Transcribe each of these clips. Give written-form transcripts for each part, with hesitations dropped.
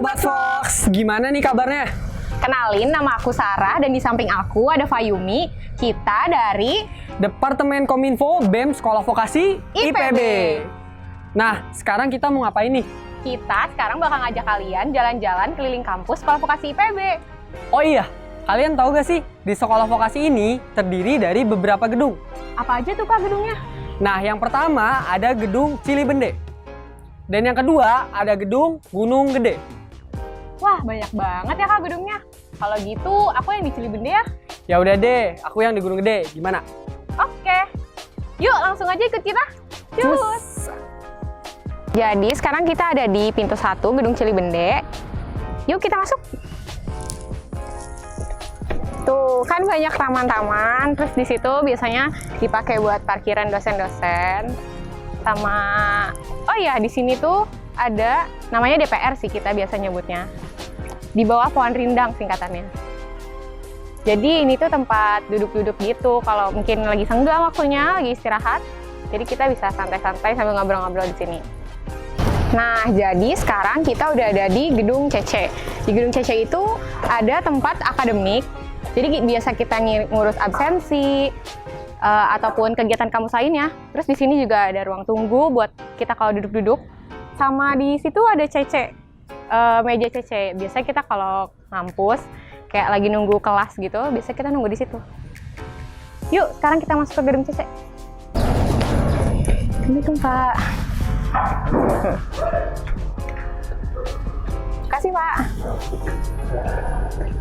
Sobat Fox, gimana nih kabarnya? Kenalin, nama aku Sarah dan di samping aku ada Fayumi. Kita dari Departemen Kominfo BEM Sekolah Vokasi IPB. Nah, sekarang kita mau ngapain nih? Kita sekarang bakal ngajak kalian jalan-jalan keliling kampus Sekolah Vokasi IPB. Oh iya, kalian tahu gak sih, di Sekolah Vokasi ini terdiri dari beberapa gedung. Apa aja tuh Kak gedungnya? Nah, yang pertama ada gedung Cilibende. Dan yang kedua ada gedung Gunung Gede. Wah, banyak banget ya Kak gedungnya. Kalau gitu, aku yang di Cilibende ya. Ya udah deh, aku yang di Gunung Gede. Gimana? Oke. Yuk, langsung aja ikut kita. Cus. Jadi, sekarang kita ada di pintu 1 gedung Cilibende. Yuk, kita masuk. Tuh, kan banyak taman-taman. Terus di situ biasanya dipakai buat parkiran dosen-dosen. Sama, oh iya, di sini tuh ada namanya DPR sih kita biasa nyebutnya. Di bawah pohon rindang singkatannya. Jadi ini tuh tempat duduk-duduk gitu. Kalau mungkin lagi senggang waktunya, lagi istirahat, jadi kita bisa santai-santai sambil ngobrol-ngobrol di sini. Nah, jadi sekarang kita udah ada di gedung CC. Di gedung CC itu ada tempat akademik. Jadi biasa kita ngurus absensi, ataupun kegiatan kampus lainnya. Terus di sini juga ada ruang tunggu buat kita kalau duduk-duduk. Sama di situ ada CC, meja CC. Biasanya kita kalau ngampus kayak lagi nunggu kelas gitu, biasanya kita nunggu di situ. Yuk, sekarang kita masuk ke gedung CC. Ini tuh Pak. Kasih Pak.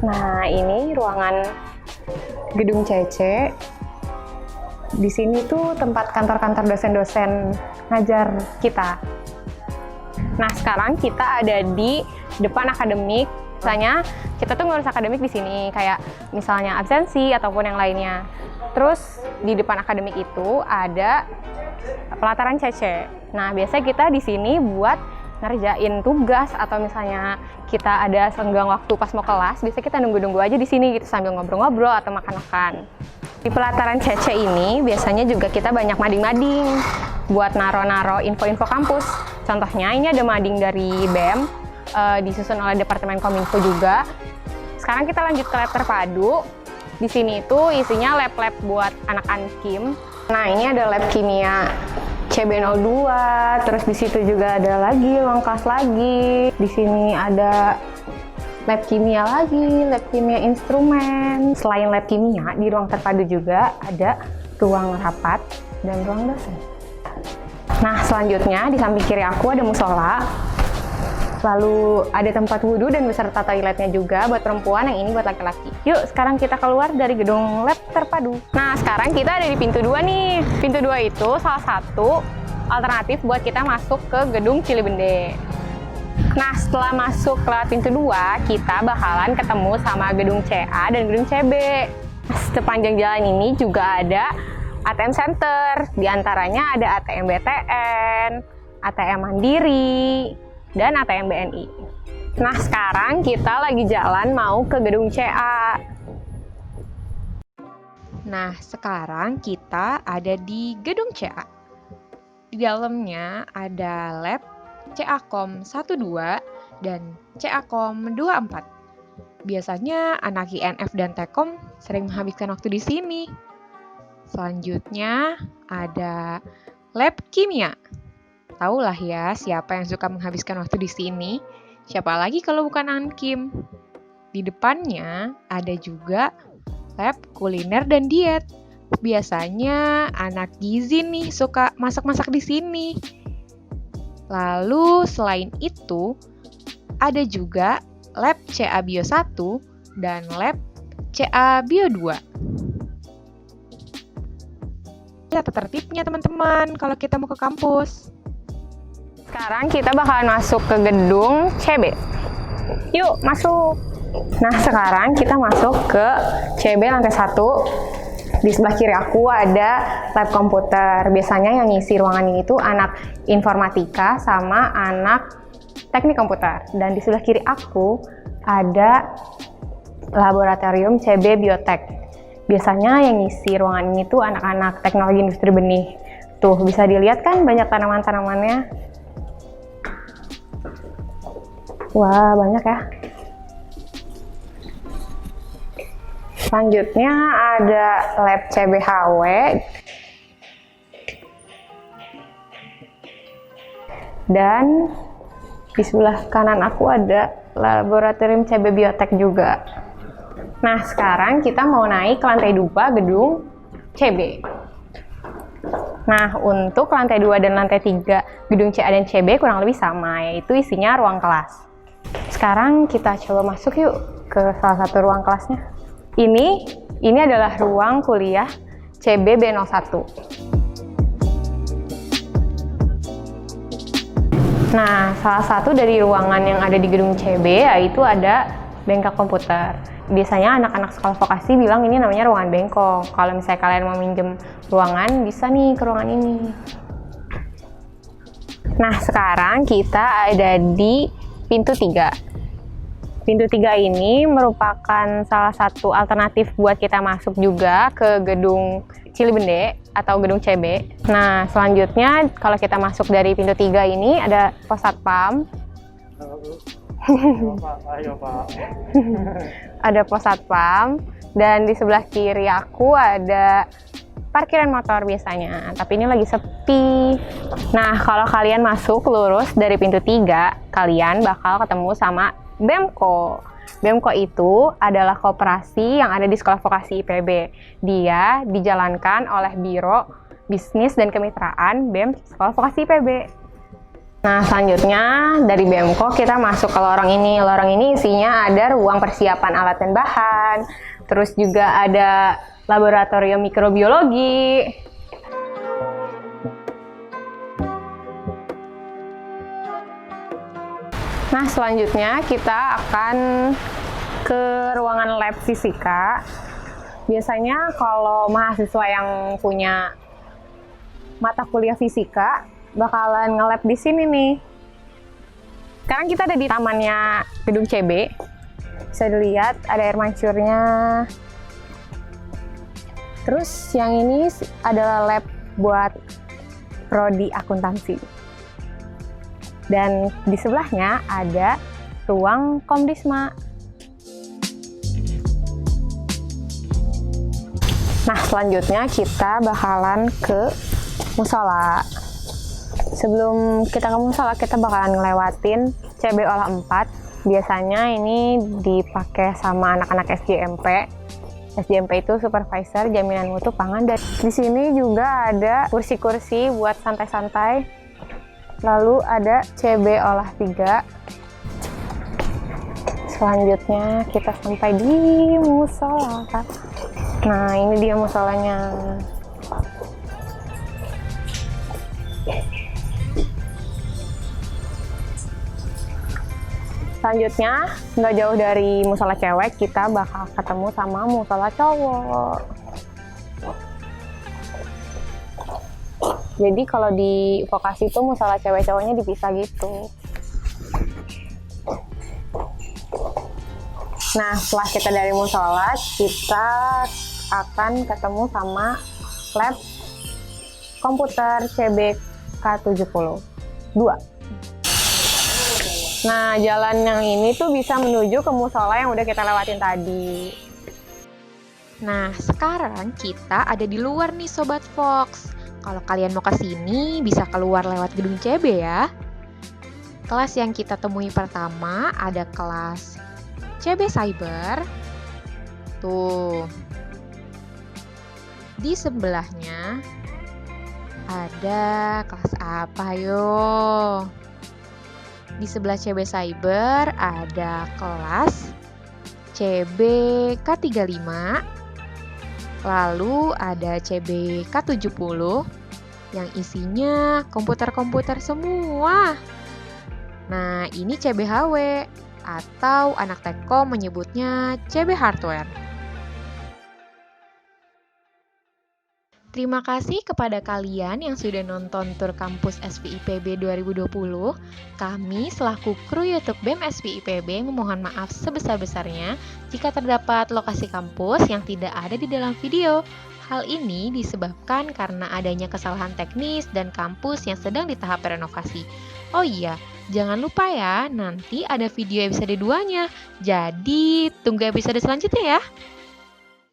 Nah, ini ruangan gedung CC. Di sini tuh tempat kantor-kantor dosen-dosen ngajar kita. Nah, sekarang kita ada di depan akademik. Misalnya, kita tuh ngurus akademik di sini, kayak misalnya absensi ataupun yang lainnya. Terus, di depan akademik itu ada pelataran CC. Nah, biasanya kita di sini buat ngerjain tugas atau misalnya kita ada senggang waktu pas mau kelas, biasanya kita nunggu-nunggu aja di sini gitu sambil ngobrol-ngobrol atau makan-makan. Di pelataran CC ini biasanya juga kita banyak mading-mading buat naro-naro info-info kampus. Contohnya ini ada mading dari BEM, disusun oleh Departemen Kominfo juga. Sekarang kita lanjut ke lab terpadu. Di sini itu isinya lab-lab buat anak Ankim. Nah, ini ada lab kimia CB02, terus di situ juga ada lagi ruang kelas lagi. Di sini ada lab kimia lagi, lab kimia instrumen. Selain lab kimia, di ruang terpadu juga ada ruang rapat dan ruang dosen. Nah, selanjutnya di samping kiri aku ada musola. Lalu ada tempat wudhu dan beserta toiletnya juga buat perempuan, yang ini buat laki-laki. Yuk, sekarang kita keluar dari gedung lab terpadu. Nah, sekarang kita ada di pintu 2 nih. Pintu 2 itu salah satu alternatif buat kita masuk ke gedung Cilibende. Nah, setelah masuk lewat pintu 2, kita bakalan ketemu sama gedung CA dan gedung CB. Sepanjang jalan ini juga ada ATM Center. Di antaranya ada ATM BTN, ATM Mandiri, dan ATM BNI. Nah, sekarang kita lagi jalan mau ke gedung CA. Nah, sekarang kita ada di gedung CA. Di dalamnya ada lab CA-Kom 12 dan CA-Kom 24. Biasanya anak INF dan Tekom sering menghabiskan waktu di sini. Selanjutnya ada lab kimia. Tahulah ya siapa yang suka menghabiskan waktu di sini. Siapa lagi kalau bukan Ankim. Di depannya ada juga lab kuliner dan diet. Biasanya anak gizi nih suka masak-masak di sini. Lalu selain itu ada juga lab CA Bio 1 dan lab CA Bio 2. Tata tertibnya teman-teman kalau kita mau ke kampus. Sekarang kita bakalan masuk ke gedung CB. Yuk, masuk. Nah, sekarang kita masuk ke CB lantai 1. Di sebelah kiri aku ada lab komputer. Biasanya yang ngisi ruangan ini tuh anak informatika sama anak teknik komputer. Dan di sebelah kiri aku ada laboratorium CB Biotek. Biasanya yang ngisi ruangan ini tuh anak-anak teknologi industri benih. Tuh, bisa dilihat kan banyak tanaman-tanamannya. Wah, banyak ya. Selanjutnya ada lab CBHW. Dan di sebelah kanan aku ada laboratorium CB Biotek juga. Nah, sekarang kita mau naik ke lantai 2 gedung CB. Nah, untuk lantai 2 dan lantai 3 gedung CA dan CB kurang lebih sama, yaitu isinya ruang kelas. Sekarang kita coba masuk yuk ke salah satu ruang kelasnya. Ini adalah ruang kuliah CB B01. Nah, salah satu dari ruangan yang ada di gedung CB yaitu ada bengkel komputer. Biasanya anak-anak sekolah vokasi bilang ini namanya ruangan bengkok. Kalau misalnya kalian mau minjem ruangan, bisa nih ke ruangan ini. Nah, sekarang kita ada di pintu 3. Pintu 3 ini merupakan salah satu alternatif buat kita masuk juga ke gedung Cilibende atau gedung CB. Nah, selanjutnya kalau kita masuk dari pintu 3 ini ada pos satpam. Ayo Pak. Ada pos satpam dan di sebelah kiri aku ada parkiran motor biasanya, tapi ini lagi sepi. Nah, kalau kalian masuk lurus dari pintu 3, kalian bakal ketemu sama BEMKO. BEMKO itu adalah koperasi yang ada di Sekolah Vokasi IPB. Dia dijalankan oleh Biro Bisnis dan Kemitraan BEM Sekolah Vokasi IPB. Nah, selanjutnya dari BEMKO kita masuk ke lorong ini. Lorong ini isinya ada ruang persiapan alat dan bahan, terus juga ada laboratorium mikrobiologi. Nah, selanjutnya kita akan ke ruangan lab fisika. Biasanya kalau mahasiswa yang punya mata kuliah fisika bakalan nge-lab di sini nih. Sekarang kita ada di tamannya gedung CB. Bisa dilihat ada air mancurnya. Terus yang ini adalah lab buat prodi akuntansi. Dan di sebelahnya ada ruang komdisma. Nah, selanjutnya kita bakalan ke musola. Sebelum kita ke musola, kita bakalan ngelewatin CB Olah 4. Biasanya ini dipakai sama anak-anak SJMP. SJMP itu Supervisor Jaminan Mutu Pangan. Dan di sini juga ada kursi-kursi buat santai-santai. Lalu ada CB Olah 3. Selanjutnya kita sampai di musola. Nah, ini dia musolanya. Selanjutnya, nggak jauh dari musola cewek, kita bakal ketemu sama musola cowok. Jadi kalau di vokasi itu musola cewek cowoknya dipisah gitu. Nah, setelah kita dari musola, kita akan ketemu sama lab komputer CBK72. Nah, jalan yang ini tuh bisa menuju ke musola yang udah kita lewatin tadi. Nah, sekarang kita ada di luar nih Sobat Fox. Kalau kalian mau ke sini, bisa keluar lewat gedung CB ya. Kelas yang kita temui pertama ada kelas CB Cyber. Tuh. Di sebelahnya ada kelas apa yo? Di sebelah CB Cyber ada kelas CB K35. Lalu ada CB K70 yang isinya komputer-komputer semua. Nah, ini CBHW atau anak Tekkom menyebutnya CB Hardware. Terima kasih kepada kalian yang sudah nonton tur kampus SVIPB 2020. Kami selaku kru YouTube BEM SVIPB memohon maaf sebesar-besarnya jika terdapat lokasi kampus yang tidak ada di dalam video. Hal ini disebabkan karena adanya kesalahan teknis dan kampus yang sedang di tahap renovasi. Oh iya, jangan lupa ya, nanti ada video episode 2-nya. Jadi, tunggu episode selanjutnya ya.